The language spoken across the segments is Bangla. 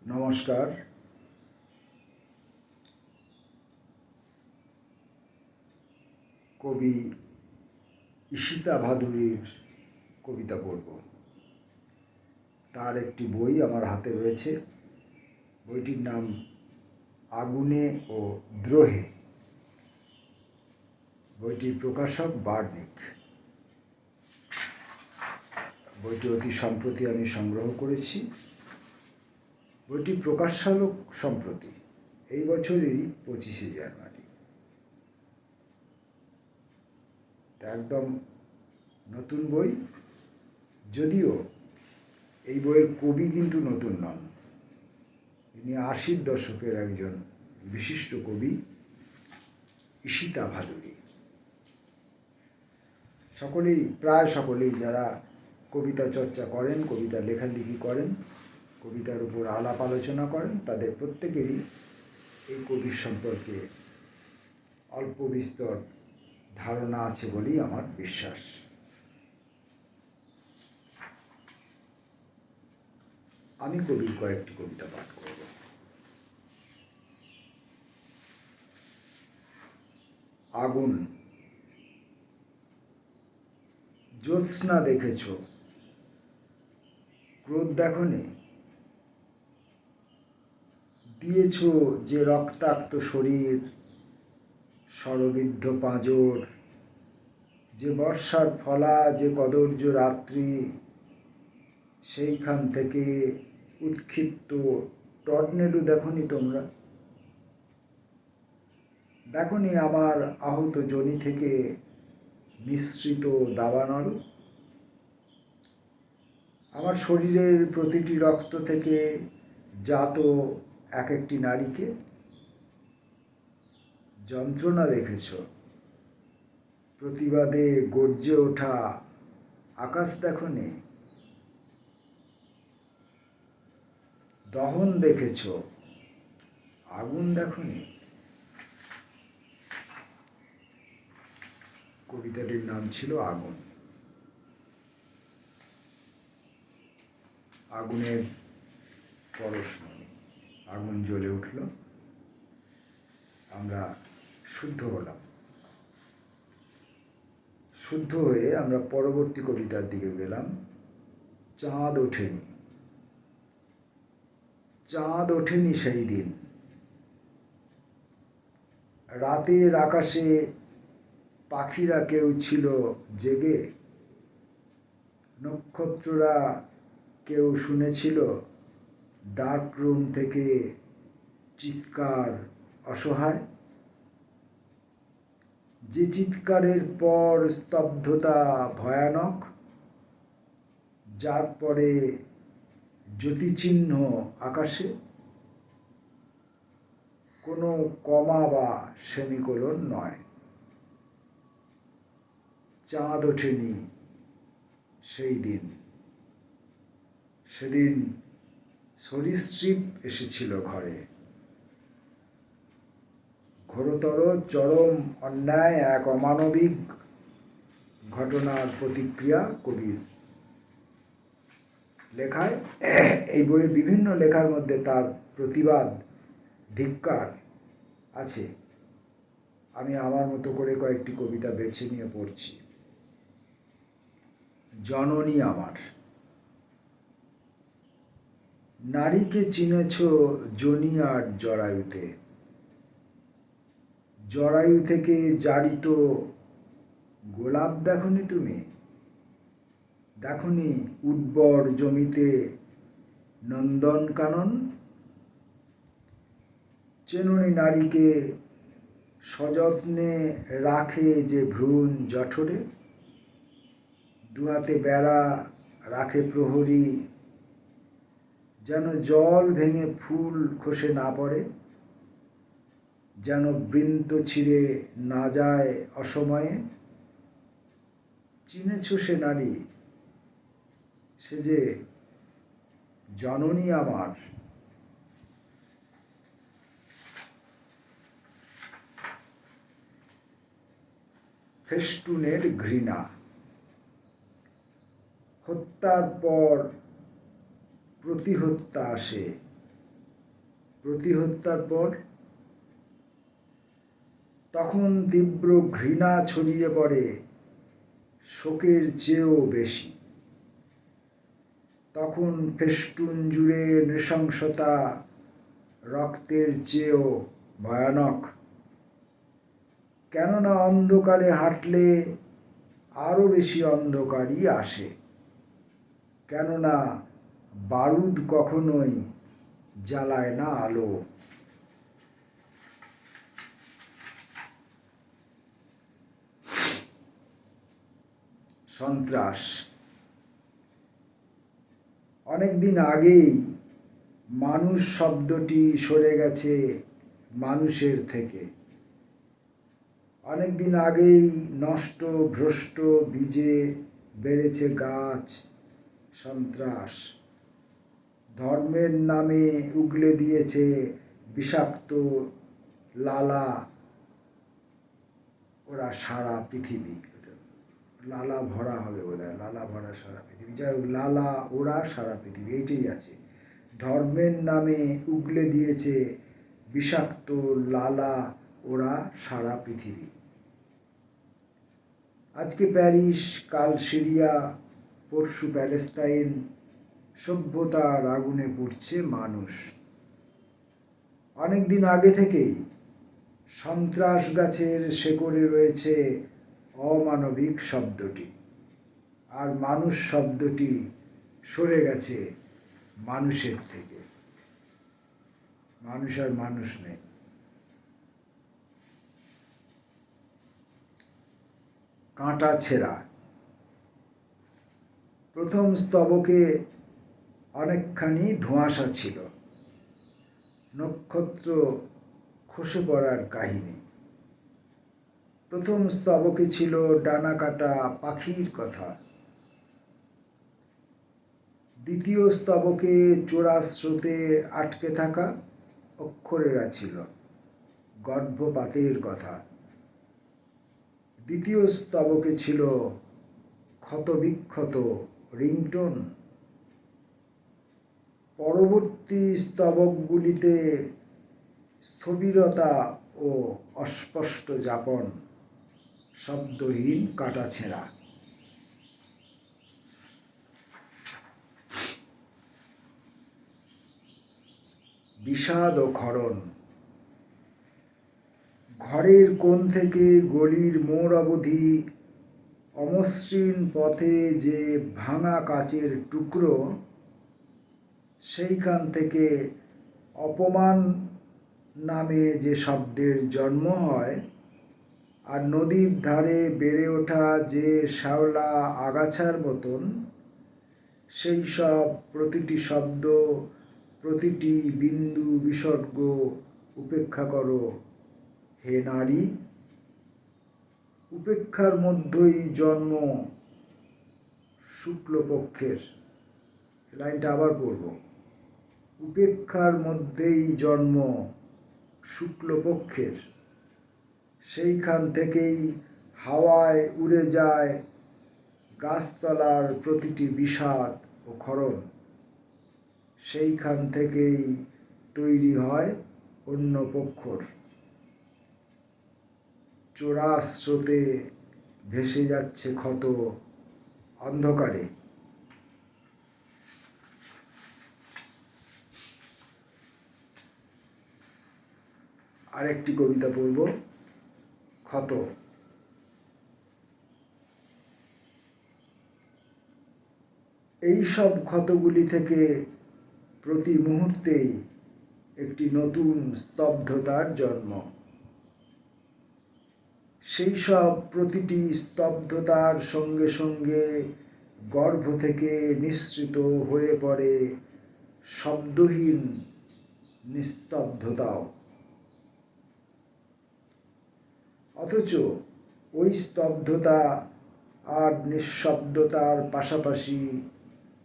নমস্কার। কবি ঈশিতা ভাদুড়ীর কবিতা পড়ব। তার একটি বই আমার হাতে রয়েছে। বইটির নাম আগুনে ও দ্রোহে। বইটির প্রকাশক বার্নিক। বইটি অতি সম্প্রতি আমি সংগ্রহ করেছি। বইটি প্রকাশালো সম্প্রতি, এই বছরেরই 25শে জানুয়ারি। একদম নতুন বই, যদিও এই বইয়ের কবি কিন্তু নতুন নন। ইনি 80-র দশকের একজন বিশিষ্ট কবি, ঈশিতা ভাদুড়ী। প্রায় সকলেই যারা কবিতা চর্চা করেন, কবিতা লেখালেখি করেন, কবিতার উপর আলাপ আলোচনা করেন, তাদের প্রত্যেকেরই এই কবির সম্পর্কে অল্প বিস্তর ধারণা আছে বলেই আমার বিশ্বাস। আমি কবির কয়েকটি কবিতা পাঠ করব। আগুন। জ্যোৎস্না দেখেছ, ক্রোধ দেখনি? দিয়েছ যে রক্তাক্ত শরীর, শরবিদ্ধ পাঁজর, যে বর্ষার ফলা, যে কদর্য রাত্রি, সেইখান থেকে উৎক্ষিপ্ত টর্নেডো দেখনি তোমরা? দেখনি আমার আহত যোনি থেকে মিশ্রিত দাবানল? আমার শরীরের প্রতিটি রক্ত থেকে জাত এক একটি নারীকে? যন্ত্রণা দেখেছ, প্রতিবাদে গর্জে ওঠা আকাশ দেখনি? দহন দেখেছ, আগুন দেখনি? কবিতাটির নাম ছিল আগুন। আগুনের পরশমণি। আগুন জ্বলে উঠল, আমরা শুদ্ধ হলাম। শুদ্ধ হয়ে আমরা পরবর্তী কবিতার দিকে গেলাম। চাঁদ ওঠেনি। চাঁদ ওঠেনি সেই দিন। রাতের আকাশে পাখিরা কেউ ছিল জেগে? নক্ষত্ররা কেউ শুনেছিল ডার্ক রুম থেকে চিৎকার অসহায়? যে চিৎকারের পর স্তব্ধতা ভয়ানক, যার পরে জ্যোতিচিহ্ন আকাশে, কোনো কমা বা সেমিকোলন নয়। চাঁদ ওঠেনি সেই দিন। সেদিন সরীসৃপ এসেছিল ঘরে। ঘোরতর চরম অন্যায় এক অমানবিক ঘটনার প্রতিক্রিয়া কবির লেখায়। এই বইয়ের বিভিন্ন লেখার মধ্যে তার প্রতিবাদ, ধিক্কার আছে। আমি আমার মতো করে কয়েকটি কবিতা বেছে নিয়ে পড়ছি। জননী আমার। নারীকে চিনেছ যোনি আর জরায়ুতে। জরায়ু থেকে জারিত গোলাপ দেখনি তুমি? দেখনি উর্বর জমিতে নন্দনকানন? চেননি নারীকে সযত্নে রাখে যে ভ্রূণ জঠরে? দুহাতে বেড়া রাখে প্রহরী, যেন জল ভেঙে ফুল খসে না পড়ে, যেন বৃন্ত ছিঁড়ে না যায় অসময়ে? চিনেছ সে নারী, সে যে জননী আমার। ফেস্টুনের ঘৃণা। হত্যার পর প্রতিহত্যা আসে, প্রতিহত্যার পর তখন তীব্র ঘৃণা ছড়িয়ে পড়ে শোকের চেয়েও বেশি। তখন ফেস্টুন জুড়ে নৃশংসতা রক্তের চেয়েও ভয়ানক। কেননা অন্ধকারে হাঁটলে আরো বেশি অন্ধকারই আসে। কেননা বারুদ কখনোই জ্বালায় না আলো। সন্ত্রাস অনেকদিন আগেই মানুষ শব্দটি সরে গেছে মানুষের থেকে। অনেকদিন আগেই নষ্ট ভ্রষ্ট বীজে বেড়েছে গাছ সন্ত্রাস। ধর্মের নামে উগলে দিয়েছে বিষাক্ত লালা ওরা সারা পৃথিবী। লালা ভরা হবে বোধহয়, লালা ভরা সারা পৃথিবী। যাই হোক, লালা ওরা সারা পৃথিবী, এইটাই আছে। ধর্মের নামে উগলে দিয়েছে বিষাক্ত লালা ওরা সারা পৃথিবী। আজকে প্যারিস, কাল সিরিয়া, পরশু প্যালেস্তাইন, সভ্যতার আগুনে পুড়ছে মানুষ। অনেকদিন আগে থেকেই সন্ত্রাস গাছের শেকড়ে রয়েছে অমানবিক শব্দটি, আর মানুষ শব্দটি সরে গেছে মানুষের থেকে। মানুষ আর মানুষ নেই। কাঁটা ছেঁড়া। প্রথম স্তবকে অনেকখানি ধোঁয়াশা ছিল, নক্ষত্র খসে পড়ার কাহিনী। প্রথম স্তবকে ছিল ডানা কাটা পাখির কথা। দ্বিতীয় স্তবকে চোরা স্রোতে আটকে থাকা অক্ষরেরা ছিল, গর্ভপাতের কথা। দ্বিতীয় স্তবকে ছিল ক্ষতবিক্ষত রিংটোন। পরবর্তী স্তবকগুলিতে স্থবিরতা ও অস্পষ্ট যাপন, শব্দহীন কাটাছেঁড়া। বিষাদ ও ক্ষরণ। ঘরের কোণ থেকে গলির মোড় অবধি অমসৃণ পথে যে ভাঙা কাচের টুকরো, সেইখান থেকে অপমান নামে যে শব্দের জন্ম হয়, আর নদীর ধারে বেড়ে ওঠা যে শ্যাওলা আগাছার মতন, সেই সব প্রতিটি শব্দ, প্রতিটি বিন্দু বিসর্গ উপেক্ষা করো হে নারী। উপেক্ষার মধ্যেই জন্ম শুক্লপক্ষের। লাইনটা আবার পড়ব। উপেক্ষার মধ্যেই জন্ম শুক্লপক্ষের, সেইখান থেকেই হাওয়ায় উড়ে যায় গাছতলার প্রতিটি বিষাদ ও ক্ষরণ। সেইখান থেকেই তৈরি হয় অন্য পক্ষর। চোরা স্রোতে ভেসে যাচ্ছে ক্ষত অন্ধকারে। আরেকটি কবিতা পড়ব, ক্ষত। এই সব ক্ষতগুলি থেকে প্রতি মুহূর্তেই একটি নতুন স্তব্ধতার জন্ম। সেই সব প্রতিটি স্তব্ধতার সঙ্গে সঙ্গে গর্ভ থেকে নিঃসৃত হয়ে পড়ে শব্দহীন নিস্তব্ধতাও। অথচ ওই স্তব্ধতা আর নিঃশব্দতার পাশাপাশি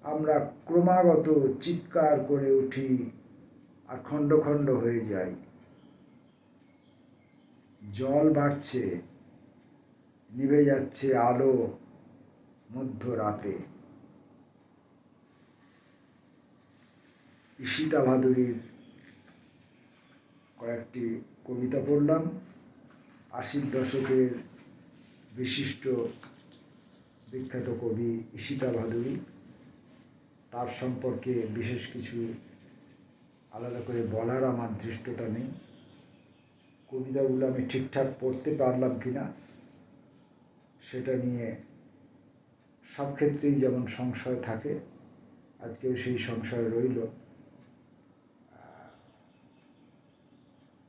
আমরা ক্রমাগত চিৎকার করে উঠি আর খণ্ড খণ্ড হয়ে যাই। জল বাড়ছে, নিভে যাচ্ছে আলো মধ্যরাতে। ঈশিতা ভাদুরীর কয়েকটি কবিতা পড়লাম। 80-র দশকের বিশিষ্ট বিখ্যাত কবি ঈশিতা ভাদুড়ী, তার সম্পর্কে বিশেষ কিছু আলাদা করে বলার আমার ধৃষ্টতা নেই। কবিতাগুলো আমি ঠিকঠাক পড়তে পারলাম কিনা সেটা নিয়ে সব ক্ষেত্রেই যেমন সংশয় থাকে, আজকেও সেই সংশয় রইল।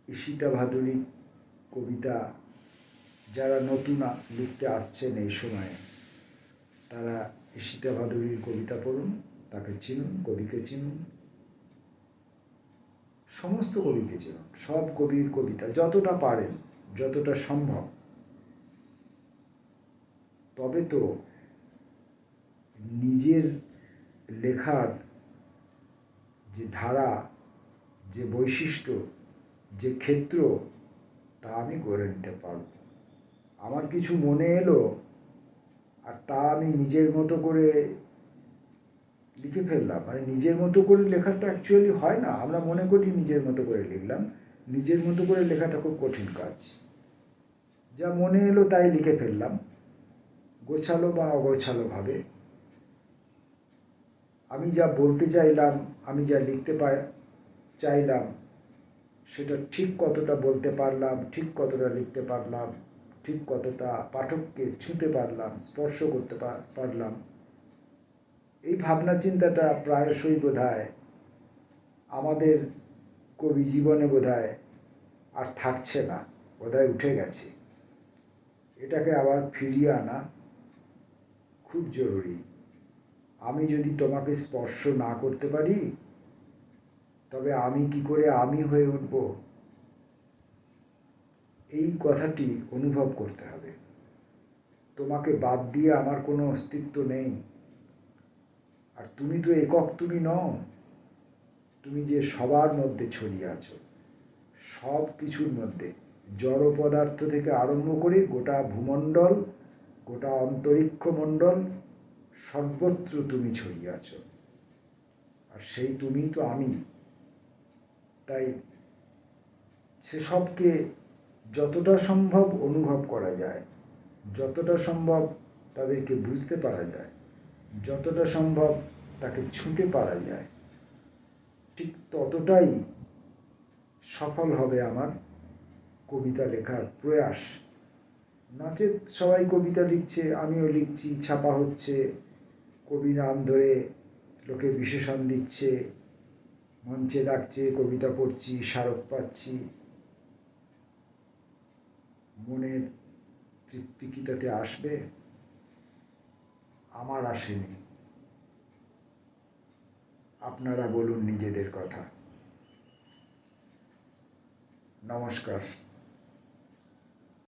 ঈশিতা ভাদুড়ী কবিতা যারা নতুন লিখতে আসছেন এই সময়ে, তারা ঈশিতা ভাদুড়ীর কবিতা পড়ুন, তাকে চিনুন, কবিকে চিনুন, সমস্ত কবিকে চিনুন, সব কবির কবিতা যতটা পারেন, যতটা সম্ভব। তবে তো নিজের লেখার যে ধারা, যে বৈশিষ্ট্য, যে ক্ষেত্র, তা আমি গড়ে নিতে পারব। আমার কিছু মনে এলো আর তা আমি নিজের মতো করে লিখে ফেললাম। মানে নিজের মতো করে লেখাটা অ্যাকচুয়ালি হয় না, আমরা মনে করি নিজের মতো করে লিখলাম। নিজের মতো করে লেখাটা খুব কঠিন কাজ। যা মনে এলো তাই লিখে ফেললাম, গোছালো বা অগোছালোভাবে। আমি যা বলতে চাইলাম, আমি যা লিখতে চাইলাম, সেটা ঠিক কতটা বলতে পারলাম, ঠিক কতটা লিখতে পারলাম, ঠিক কতটা পাঠককে ছুঁতে পারলাম, স্পর্শ করতে পারলাম, এই ভাবনা চিন্তাটা প্রায়শই বোধহয় আমাদের কবি জীবনে বোধহয় আর থাকছে না, বোধহয় উঠে গেছে। এটাকে আবার ফিরিয়ে আনা খুব জরুরি। আমি যদি তোমাকে স্পর্শ না করতে পারি, তবে আমি কি করে আমি হয়ে উঠব, এই কথাটি অনুভব করতে হবে। তোমাকে বাদ দিয়ে আমার কোনো অস্তিত্ব নেই। আর তুমি তো একক, তুমি নও। তুমি যে সবার মধ্যে ছড়িয়ে আছো, সব কিছুর মধ্যে, জড় পদার্থ থেকে আরম্ভ করে গোটা ভূমণ্ডল, গোটা অন্তরিক্ষ মণ্ডল, সর্বত্র তুমি ছড়িয়ে আছো। আর সেই তুমি তো আমি। তাই সেসবকে যতটা সম্ভব অনুভব করা যায়, যতটা সম্ভব তাদেরকে বুঝতে পারা যায়, যতটা সম্ভব তাকে ছুঁতে পারা যায়, ঠিক ততটাই সফল হবে আমার কবিতা লেখার প্রয়াস। নচেৎ সবাই কবিতা লিখছে, আমিও লিখছি, ছাপা হচ্ছে, কবি নাম ধরে লোকে বিশেষণ দিচ্ছে, মঞ্চে ডাকছে, কবিতা পড়ছি, স্মারক পাচ্ছি। মনের তৃপ্তি কি তাতে আসবে? আমার আসেনি। আপনারা বলুন নিজেদের কথা। নমস্কার।